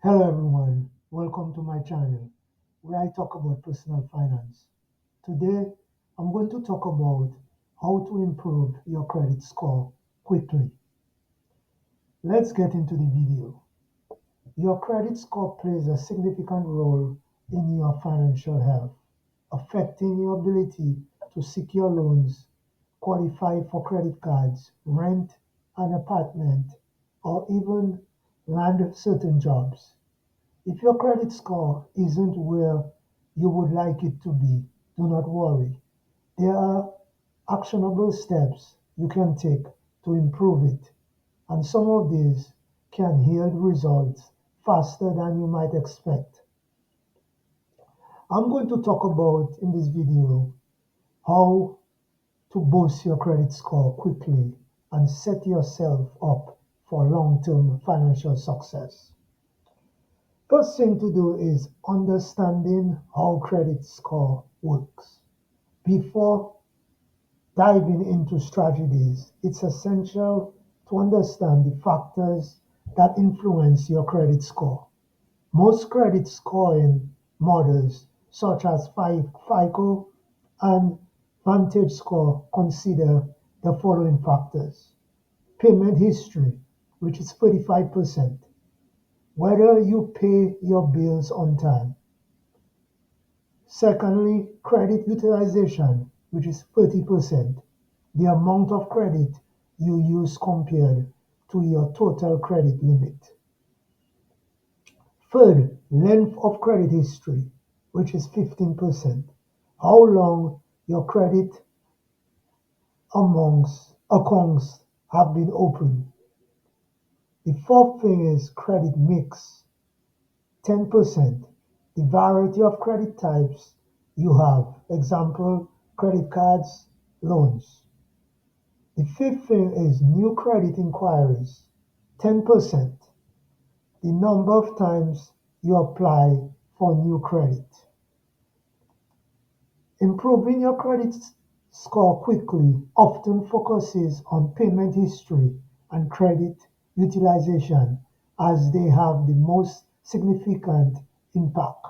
Hello everyone, welcome to my channel where I talk about personal finance. Today I'm going to talk about how to improve your credit score quickly. Let's get into the video. Your credit score plays a significant role in your financial health, affecting your ability to secure loans, qualify for credit cards, rent an apartment, or even land certain jobs. If your credit score isn't where you would like it to be, do not worry. There are actionable steps you can take to improve it, and some of these can yield results faster than you might expect. I'm going to talk about in this video how to boost your credit score quickly and set yourself up for long-term financial success. First thing to do is understanding how credit score works. Before diving into strategies, it's essential to understand the factors that influence your credit score. Most credit scoring models, such as FICO and Vantage Score, consider the following factors: payment history, which is 35%, whether you pay your bills on time. Secondly, credit utilization, which is 30%, the amount of credit you use compared to your total credit limit. Third, length of credit history, which is 15%, how long your credit amongst accounts have been open. The fourth thing is credit mix, 10%, the variety of credit types you have, example, credit cards, loans. The fifth thing is new credit inquiries, 10%, the number of times you apply for new credit. Improving your credit score quickly often focuses on payment history and credit utilization as they have the most significant impact.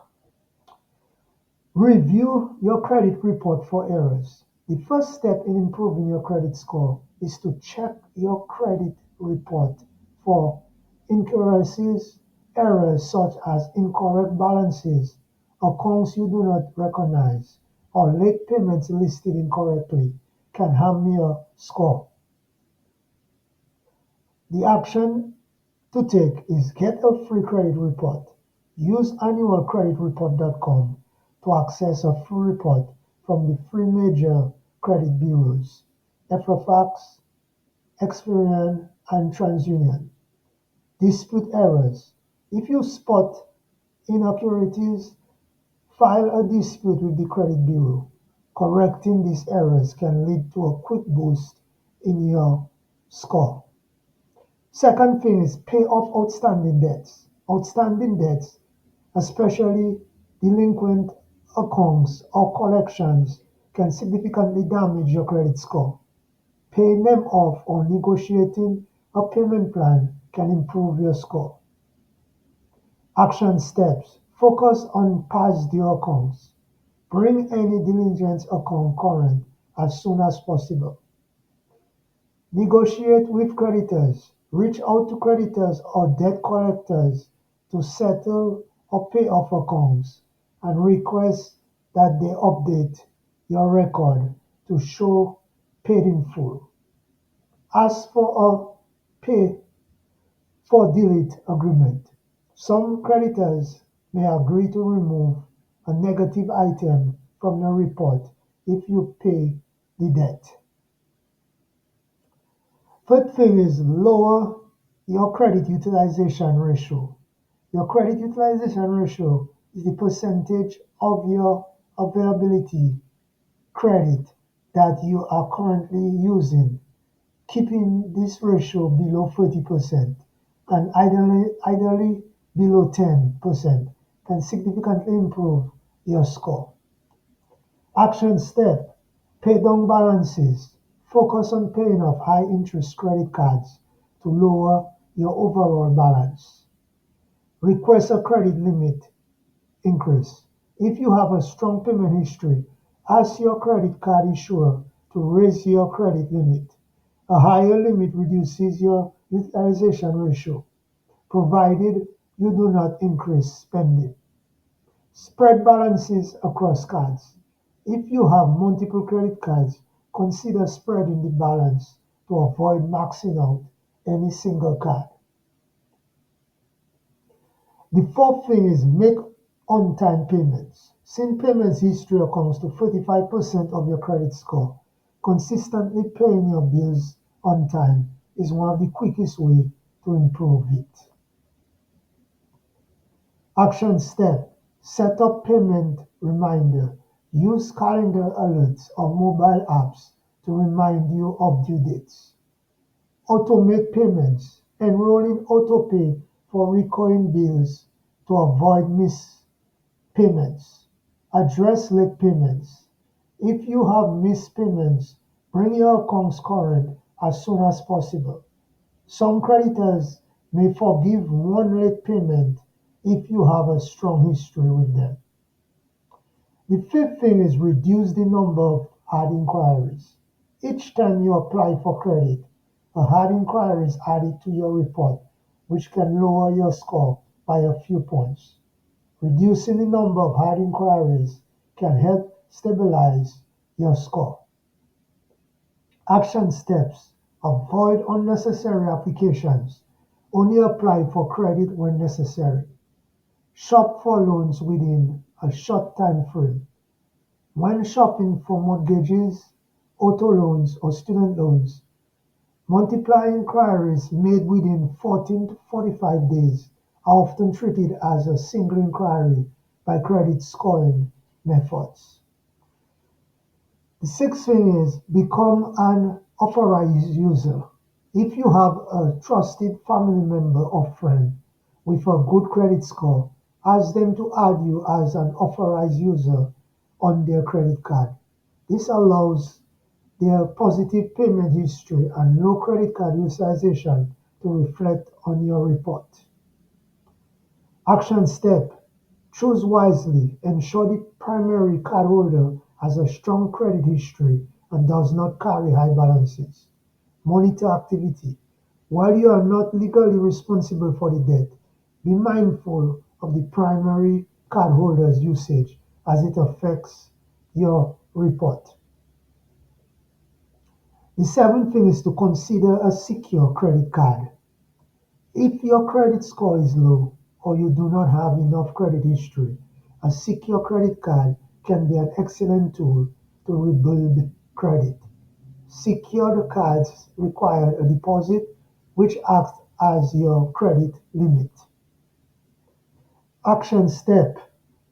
Review your credit report for errors. The first step in improving your credit score is to check your credit report for inaccuracies, errors such as incorrect balances, accounts you do not recognize, or late payments listed incorrectly can harm your score. The action to take is get a free credit report. Use annualcreditreport.com to access a free report from the three major credit bureaus: Equifax, Experian, and TransUnion. Dispute errors. If you spot inaccuracies, file a dispute with the credit bureau. Correcting these errors can lead to a quick boost in your score. Second thing is pay off outstanding debts. Outstanding debts, especially delinquent accounts or collections, can significantly damage your credit score. Paying them off or negotiating a payment plan can improve your score. Action steps. Focus on past due accounts. Bring any diligence account current as soon as possible. Negotiate with creditors. Reach out to creditors or debt collectors to settle or pay off accounts and request that they update your record to show paid in full. Ask for a pay for delete agreement. Some creditors may agree to remove a negative item from your report if you pay the debt. Third thing is lower your credit utilization ratio. Your credit utilization ratio is the percentage of your availability credit that you are currently using. Keeping this ratio below 30% and ideally below 10% can significantly improve your score. Action step: pay down balances. Focus on paying off high interest credit cards to lower your overall balance. Request a credit limit increase. If you have a strong payment history, ask your credit card issuer to raise your credit limit. A higher limit reduces your utilization ratio, provided you do not increase spending. Spread balances across cards. If you have multiple credit cards, consider spreading the balance to avoid maxing out any single card. The fourth thing is make on-time payments. Since payments history accounts to 45% of your credit score, consistently paying your bills on time is one of the quickest ways to improve it. Action step: set up payment reminder. Use calendar alerts or mobile apps to remind you of due dates. Automate payments. Enroll in autopay for recurring bills to avoid missed payments. Address late payments. If you have missed payments, bring your accounts current as soon as possible. Some creditors may forgive one late payment if you have a strong history with them. The fifth thing is reduce the number of hard inquiries. Each time you apply for credit, a hard inquiry is added to your report, which can lower your score by a few points. Reducing the number of hard inquiries can help stabilize your score. Action steps: avoid unnecessary applications. Only apply for credit when necessary. Shop for loans within a short time frame. When shopping for mortgages, auto loans, or student loans, multiply inquiries made within 14 to 45 days are often treated as a single inquiry by credit scoring methods. The sixth thing is become an authorized user. If you have a trusted family member or friend with a good credit score, ask them to add you as an authorized user on their credit card. This allows their positive payment history and low credit card utilization to reflect on your report. Action step: choose wisely. Ensure the primary cardholder has a strong credit history and does not carry high balances. Monitor activity. While you are not legally responsible for the debt, be mindful of the primary cardholder's usage as it affects your report. The seventh thing is to consider a secure credit card. If your credit score is low or you do not have enough credit history, a secure credit card can be an excellent tool to rebuild credit. Secured cards require a deposit which acts as your credit limit. Action step: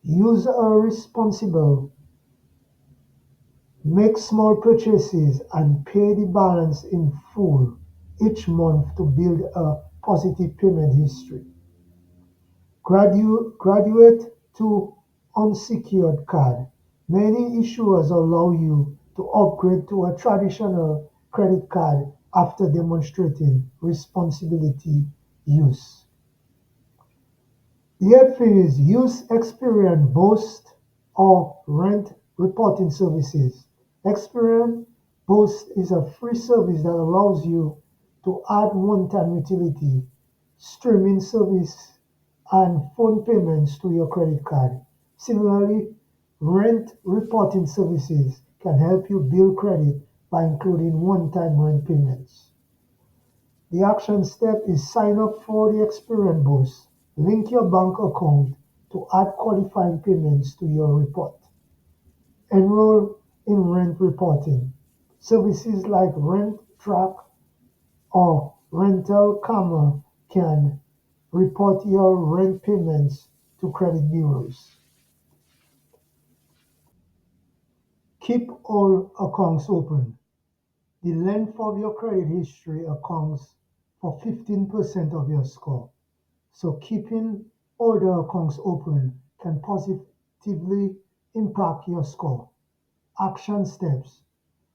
use a responsible, make small purchases and pay the balance in full each month to build a positive payment history. Graduate to unsecured card. Many issuers allow you to upgrade to a traditional credit card after demonstrating responsibility use. The eighth thing is use Experian Boost or Rent reporting services. Experian Boost is a free service that allows you to add one-time utility, streaming service, and phone payments to your credit card. Similarly, rent reporting services can help you build credit by including one-time rent payments. The action step is sign up for the Experian Boost. Link your bank account to add qualifying payments to your report. Enroll in rent reporting. Services like Rent Track or Rental Karma can report your rent payments to credit bureaus. Keep all accounts open. The length of your credit history accounts for 15% of your score, so keeping older accounts open can positively impact your score. Action steps: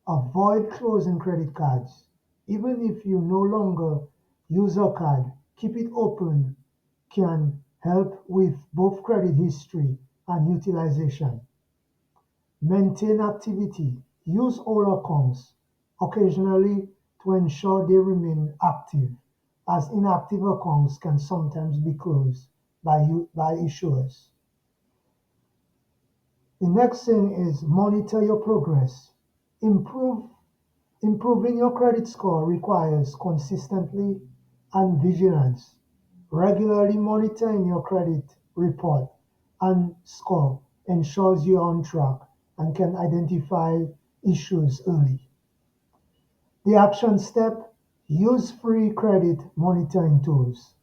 avoid closing credit cards. Even if you no longer use a card, keep it open can help with both credit history and utilization. Maintain activity. Use all accounts occasionally to ensure they remain active, as inactive accounts can sometimes be closed by issuers. The next thing is monitor your progress. Improving your credit score requires consistency and vigilance. Regularly monitoring your credit report and score ensures you're on track and can identify issues early. The action step: use free credit monitoring tools.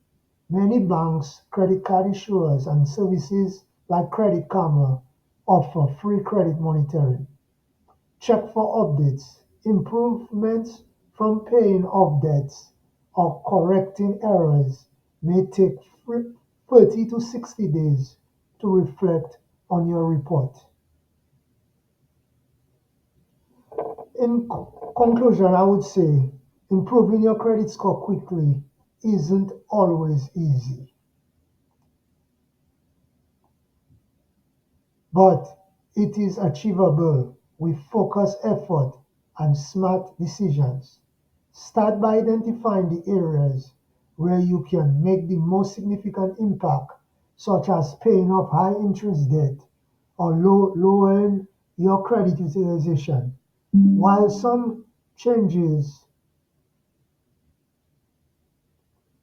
Many banks, credit card issuers, and services like Credit Karma offer free credit monitoring. Check for updates, improvements from paying off debts, or correcting errors may take 30 to 60 days to reflect on your report. In conclusion, I would say improving your credit score quickly isn't always easy, but it is achievable with focused effort and smart decisions. Start by identifying the areas where you can make the most significant impact, such as paying off high interest debt or lowering your credit utilization. While some changes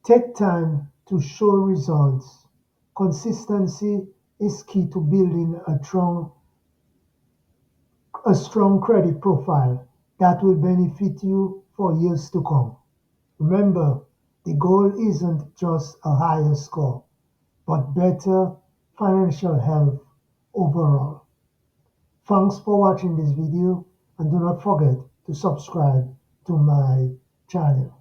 take time to show results, consistency is key to building a strong credit profile that will benefit you for years to come. Remember, the goal isn't just a higher score, but better financial health overall. Thanks for watching this video, and do not forget to subscribe to my channel.